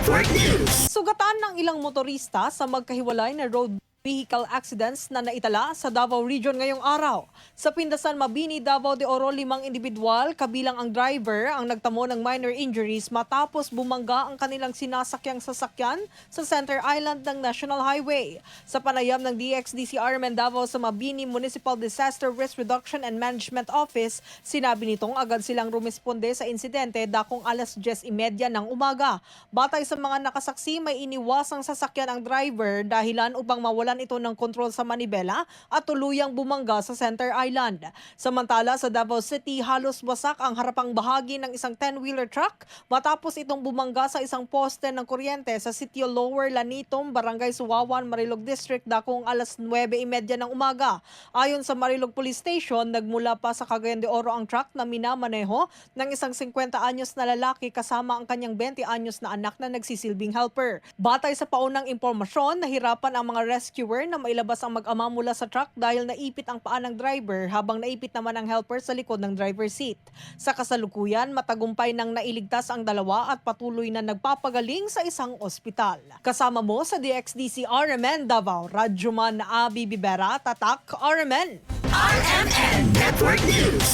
Network News. Sugatan ng ilang motorista sa magkahiwalay na road vehicle accidents na naitala sa Davao Region ngayong araw. Sa Pindasan, Mabini, Davao de Oro, 5 individual, kabilang ang driver, ang nagtamo ng minor injuries matapos bumangga ang kanilang sinasakyang sasakyan sa Center Island ng National Highway. Sa panayam ng DXDC-RMN Davao sa Mabini Municipal Disaster Risk Reduction and Management Office, sinabi nitong agad silang rumisponde sa insidente dakong alas 10:30 ng umaga. Batay sa mga nakasaksi, may iniwasang sasakyan ang driver dahilan upang mawalan ito ng kontrol sa manibela at tuluyang bumangga sa Center Island. Samantala sa Davao City, halos wasak ang harapang bahagi ng isang 10-wheeler truck matapos itong bumangga sa isang poste ng kuryente sa sitio Lower Lanitom, Barangay Suwawan, Marilog District dakong alas 9:30 ng umaga. Ayon sa Marilog Police Station, nagmula pa sa Cagayan de Oro ang truck na minamaneho ng isang 50 anyos na lalaki kasama ang kanyang 20 anyos na anak na nagsisilbing helper. Batay sa paunang impormasyon, nahirapan ang mga rescuer na mailabas ang mag-ama mula sa truck dahil naipit ang paa ng driver habang naipit naman ang helper sa likod ng driver seat. Sa kasalukuyan, matagumpay nang nailigtas ang dalawa at patuloy na nagpapagaling sa isang ospital. Kasama mo sa DXDC RMN Davao, Radyoman Abi Bibera, Tatak RMN. RMN Network News.